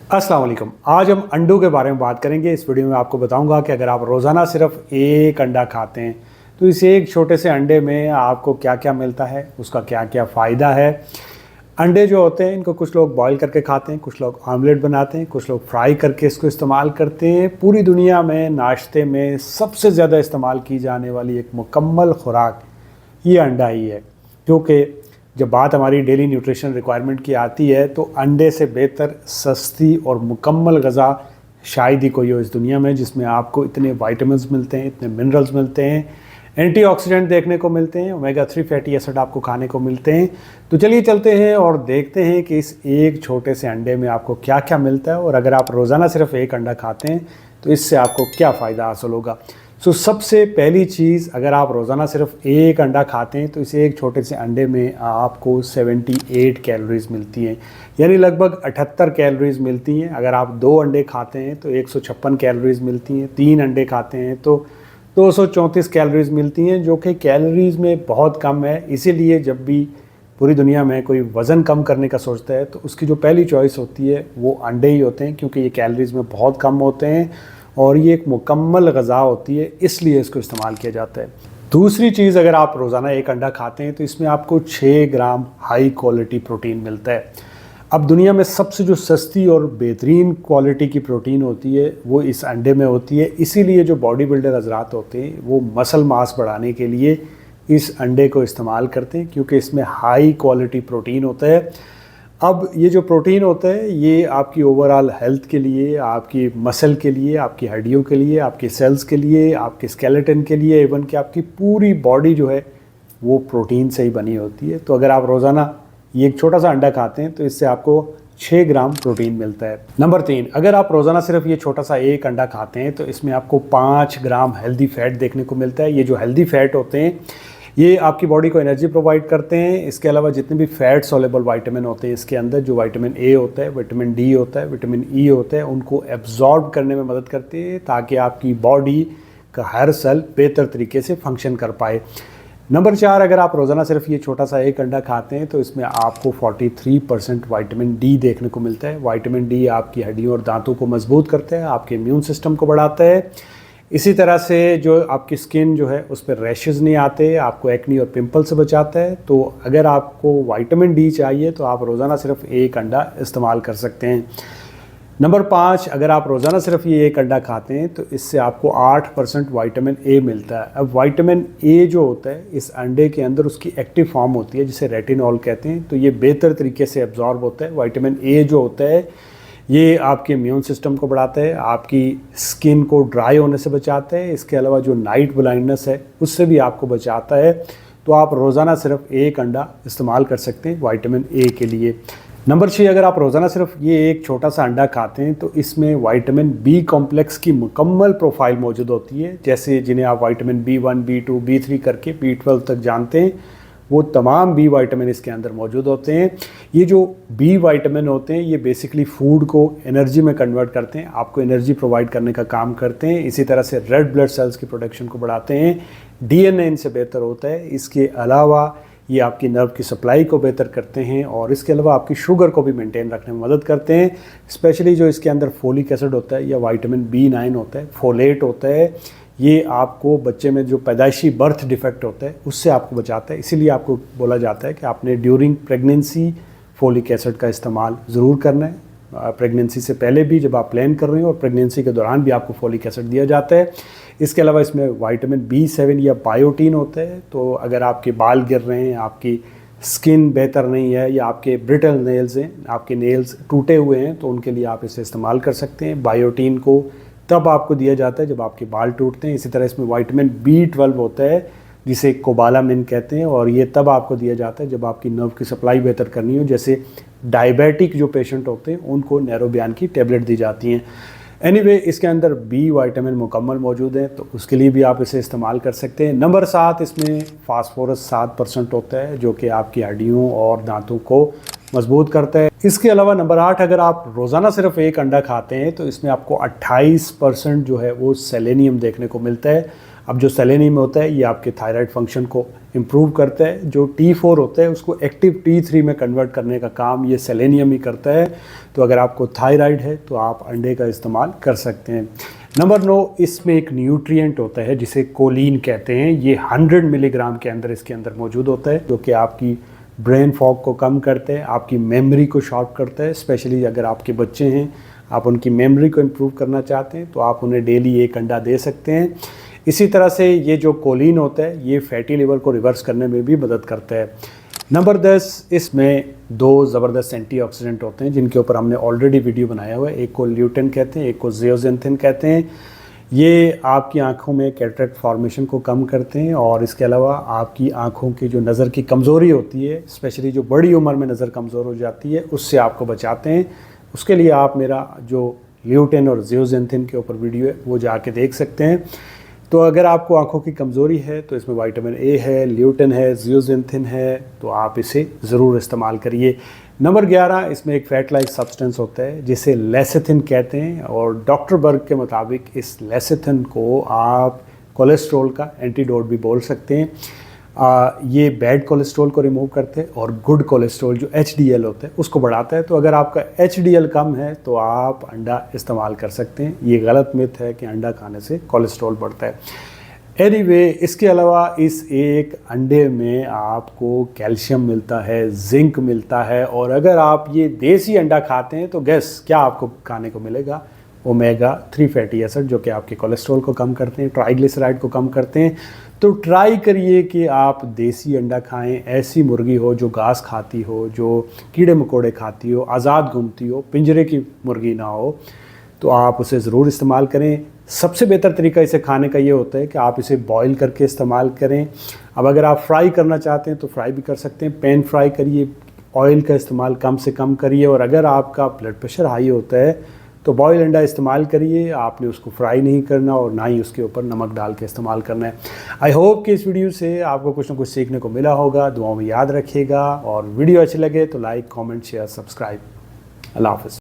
अस्सलाम वालेकुम। आज हम अंडों के बारे में बात करेंगे। इस वीडियो में आपको बताऊंगा कि अगर आप रोज़ाना सिर्फ एक अंडा खाते हैं तो इस एक छोटे से अंडे में आपको क्या क्या मिलता है, उसका क्या क्या फ़ायदा है। अंडे जो होते हैं इनको कुछ लोग बॉईल करके खाते हैं, कुछ लोग ऑमलेट बनाते हैं, कुछ लोग फ्राई करके इसको इस्तेमाल करते हैं। पूरी दुनिया में नाश्ते में सबसे ज़्यादा इस्तेमाल की जाने वाली एक मुकम्मल खुराक ये अंडा ही है, क्योंकि जब बात हमारी डेली न्यूट्रिशन रिक्वायरमेंट की आती है तो अंडे से बेहतर सस्ती और मुकम्मल ग़ज़ा शायद ही कोई हो इस दुनिया में, जिसमें आपको इतने विटामिन्स मिलते हैं, इतने मिनरल्स मिलते हैं, एंटीऑक्सीडेंट देखने को मिलते हैं, ओमेगा 3 फैटी एसिड आपको खाने को मिलते हैं। तो चलिए चलते हैं और देखते हैं कि इस एक छोटे से अंडे में आपको क्या क्या मिलता है और अगर आप रोज़ाना सिर्फ एक अंडा खाते हैं तो इससे आपको क्या फ़ायदा हासिल होगा। सबसे पहली चीज़, अगर आप रोज़ाना सिर्फ एक अंडा खाते हैं तो इस एक छोटे से अंडे में आपको 78 कैलोरीज़ मिलती हैं, यानी लगभग 78 कैलोरीज़ मिलती हैं। अगर आप 2 अंडे खाते हैं तो 156 कैलोरीज़ मिलती हैं, 3 अंडे खाते हैं तो 234 कैलोरीज़ मिलती हैं, जो कि कैलोरीज़ में बहुत कम है। इसीलिए जब भी पूरी दुनिया में कोई वज़न कम करने का सोचता है तो उसकी जो पहली चॉइस होती है वो अंडे ही होते हैं, क्योंकि ये कैलोरीज़ में बहुत कम होते हैं और ये एक मुकम्मल ग़ज़ा होती है, इसलिए इसको इस्तेमाल किया जाता है। दूसरी चीज़, अगर आप रोज़ाना एक अंडा खाते हैं तो इसमें आपको 6 ग्राम हाई क्वालिटी प्रोटीन मिलता है। अब दुनिया में सबसे जो सस्ती और बेहतरीन क्वालिटी की प्रोटीन होती है वो इस अंडे में होती है। इसीलिए जो बॉडी बिल्डर हजरात होते हैं वो मसल मास बढ़ाने के लिए इस अंडे को इस्तेमाल करते हैं, क्योंकि इसमें हाई क्वालिटी प्रोटीन होता है। अब ये जो प्रोटीन होता है ये आपकी ओवरऑल हेल्थ के लिए, आपकी मसल के लिए, आपकी हड्डियों के लिए, आपके सेल्स के लिए, आपके स्केलेटन के लिए, इवन कि आपकी पूरी बॉडी जो है वो प्रोटीन से ही बनी होती है। तो अगर आप रोज़ाना ये एक छोटा सा अंडा खाते हैं तो इससे आपको 6 ग्राम प्रोटीन मिलता है। नंबर 3, अगर आप रोज़ाना सिर्फ ये छोटा सा एक अंडा खाते हैं तो इसमें आपको 5 ग्राम हेल्दी फैट देखने को मिलता है। ये जो हेल्दी फैट होते हैं ये आपकी बॉडी को एनर्जी प्रोवाइड करते हैं। इसके अलावा जितने भी फैट सोलेबल विटामिन होते हैं इसके अंदर, जो विटामिन ए होता है, विटामिन डी होता है, विटामिन ई होता है, उनको एब्जॉर्ब करने में मदद करते हैं ताकि आपकी बॉडी का हर सेल बेहतर तरीके से फंक्शन कर पाए। नंबर 4, अगर आप रोज़ाना सिर्फ ये छोटा सा एक अंडा खाते हैं तो इसमें आपको 43% विटामिन डी देखने को मिलता है। विटामिन डी आपकी हड्डियों और दांतों को मजबूत करता है, आपके इम्यून सिस्टम को बढ़ाता है। इसी तरह से जो आपकी स्किन जो है उस पर रैशेज़ नहीं आते, आपको एक्नी और पिंपल से बचाता है। तो अगर आपको विटामिन डी चाहिए तो आप रोज़ाना सिर्फ एक अंडा इस्तेमाल कर सकते हैं। नंबर 5, अगर आप रोज़ाना सिर्फ ये एक अंडा खाते हैं तो इससे आपको 8% विटामिन ए मिलता है। अब विटामिन ए जो होता है इस अंडे के अंदर उसकी एक्टिव फॉर्म होती है जिसे रेटिनॉल कहते हैं, तो ये बेहतर तरीके से एब्जॉर्ब होता है। विटामिन ए जो होता है ये आपके इम्यून सिस्टम को बढ़ाता है, आपकी स्किन को ड्राई होने से बचाता है। इसके अलावा जो नाइट ब्लाइंडनेस है उससे भी आपको बचाता है। तो आप रोज़ाना सिर्फ एक अंडा इस्तेमाल कर सकते हैं विटामिन ए के लिए। नंबर 6, अगर आप रोज़ाना सिर्फ ये एक छोटा सा अंडा खाते हैं तो इसमें विटामिन बी कॉम्प्लेक्स की मुकम्मल प्रोफाइल मौजूद होती है, जैसे जिन्हें आप विटामिन B1, B2, B3 करके B12 तक जानते हैं, वो तमाम बी विटामिन इसके अंदर मौजूद होते हैं। ये जो बी विटामिन होते हैं ये बेसिकली फूड को एनर्जी में कन्वर्ट करते हैं, आपको एनर्जी प्रोवाइड करने का काम करते हैं। इसी तरह से रेड ब्लड सेल्स की प्रोडक्शन को बढ़ाते हैं, डीएनए इनसे बेहतर होता है। इसके अलावा ये आपकी नर्व की सप्लाई को बेहतर करते हैं और इसके अलावा आपकी शुगर को भी मेंटेन रखने में मदद करते हैं। स्पेशली जो इसके अंदर फोलिक एसिड होता है या विटामिन B9 होता है, फोलेट होता है, ये आपको बच्चे में जो पैदाइशी बर्थ डिफेक्ट होता है उससे आपको बचाता है। इसीलिए आपको बोला जाता है कि आपने ड्यूरिंग प्रेगनेंसी फोलिक एसिड का इस्तेमाल ज़रूर करना है। प्रेगनेंसी से पहले भी जब आप प्लान कर रहे हो और प्रेगनेंसी के दौरान भी आपको फोलिक एसिड दिया जाता है। इसके अलावा इसमें विटामिन B7 या बायोटीन होता है, तो अगर आपके बाल गिर रहे हैं, आपकी स्किन बेहतर नहीं है या आपके ब्रिटल नेल्स हैं, आपके नेल्स टूटे हुए हैं, तो उनके लिए आप इसे इस्तेमाल कर सकते हैं। बायोटीन को तब आपको दिया जाता है जब आपके बाल टूटते हैं। इसी तरह इसमें विटामिन B12 होता है जिसे कोबालामिन कहते हैं, और ये तब आपको दिया जाता है जब आपकी नर्व की सप्लाई बेहतर करनी हो, जैसे डायबिटिक जो पेशेंट होते हैं उनको नैरोबियान की टैबलेट दी जाती हैं। एनीवे, इसके अंदर बी विटामिन मुकम्मल मौजूद है तो उसके लिए भी आप इसे इस्तेमाल कर सकते हैं। नंबर 7, इसमें फास्फोरस 7% होता है जो कि आपकी हड्डियों और दांतों को मजबूत करता है। इसके अलावा नंबर 8, अगर आप रोज़ाना सिर्फ एक अंडा खाते हैं तो इसमें आपको 28% जो है वो सेलेनियम देखने को मिलता है। अब जो सेलेनियम होता है ये आपके थायराइड फंक्शन को इम्प्रूव करता है। जो T4 होता है उसको एक्टिव T3 में कन्वर्ट करने का काम ये सेलेनियम ही करता है। तो अगर आपको थायराइड है तो आप अंडे का इस्तेमाल कर सकते हैं। नंबर 9, इसमें एक न्यूट्रिएंट होता है जिसे कोलिन कहते हैं। ये 100 मिलीग्राम के अंदर इसके अंदर मौजूद होता है, जो कि आपकी ब्रेन फॉग को कम करते हैं, आपकी मेमोरी को शार्प करता है। स्पेशली अगर आपके बच्चे हैं, आप उनकी मेमोरी को इम्प्रूव करना चाहते हैं तो आप उन्हें डेली एक अंडा दे सकते हैं। इसी तरह से ये जो कोलिन होता है ये फैटी लिवर को रिवर्स करने में भी मदद करता है। नंबर 10, इसमें 2 ज़बरदस्त एंटीऑक्सीडेंट होते हैं जिनके ऊपर हमने ऑलरेडी वीडियो बनाया हुआ है। एक को ल्यूटेन कहते हैं, एक को ज़ियोज़ेंथिन कहते हैं। ये आपकी आंखों में कैटरेक्ट फॉर्मेशन को कम करते हैं और इसके अलावा आपकी आंखों की जो नज़र की कमज़ोरी होती है, स्पेशली जो बड़ी उम्र में नज़र कमज़ोर हो जाती है, उससे आपको बचाते हैं। उसके लिए आप मेरा जो ल्यूटेन और ज़ियोज़ेंथिन के ऊपर वीडियो है वो जाके देख सकते हैं। तो अगर आपको आंखों की कमज़ोरी है तो इसमें विटामिन ए है, ल्यूटेन है, ज़ियोज़ेंथिन है, तो आप इसे ज़रूर इस्तेमाल करिए। नंबर 11, इसमें एक फैट लाइक सब्सटेंस होता है जिसे लेसिथिन कहते हैं और डॉक्टर बर्ग के मुताबिक इस लेसिथिन को आप कोलेस्ट्रॉल का एंटीडोट भी बोल सकते हैं। ये बैड कोलेस्ट्रॉल को रिमूव करते हैं और गुड कोलेस्ट्रॉल जो HDL होता है उसको बढ़ाता है। तो अगर आपका HDL कम है तो आप अंडा इस्तेमाल कर सकते हैं। ये गलत मिथ है कि अंडा खाने से कोलेस्ट्रॉल बढ़ता है। एनीवे, इसके अलावा इस एक अंडे में आपको कैल्शियम मिलता है, जिंक मिलता है और अगर आप ये देसी अंडा खाते हैं तो गैस क्या आपको खाने को मिलेगा? ओमेगा 3 फैटी एसिड, जो कि आपके कोलेस्ट्रॉल को कम करते हैं, ट्राइग्लिसराइड को कम करते हैं। तो ट्राई करिए कि आप देसी अंडा खाएं। ऐसी मुर्गी हो जो घास खाती हो, जो कीड़े मकोड़े खाती हो, आज़ाद घूमती हो, पिंजरे की मुर्गी ना हो, तो आप उसे ज़रूर इस्तेमाल करें। सबसे बेहतर तरीका इसे खाने का ये होता है कि आप इसे बॉईल करके इस्तेमाल करें। अब अगर आप फ्राई करना चाहते हैं तो फ्राई भी कर सकते हैं, पैन फ्राई करिए, ऑयल का इस्तेमाल कम से कम करिए। और अगर आपका ब्लड प्रेशर हाई होता है तो बॉयल अंडा इस्तेमाल करिए। आपने उसको फ्राई नहीं करना और ना ही उसके ऊपर नमक डाल के इस्तेमाल करना है। आई होप कि इस वीडियो से आपको कुछ ना कुछ सीखने को मिला होगा। दुआओं में याद रखिएगा और वीडियो अच्छी लगे तो लाइक, कमेंट, शेयर, सब्सक्राइब। अल्लाह हाफ़िज़।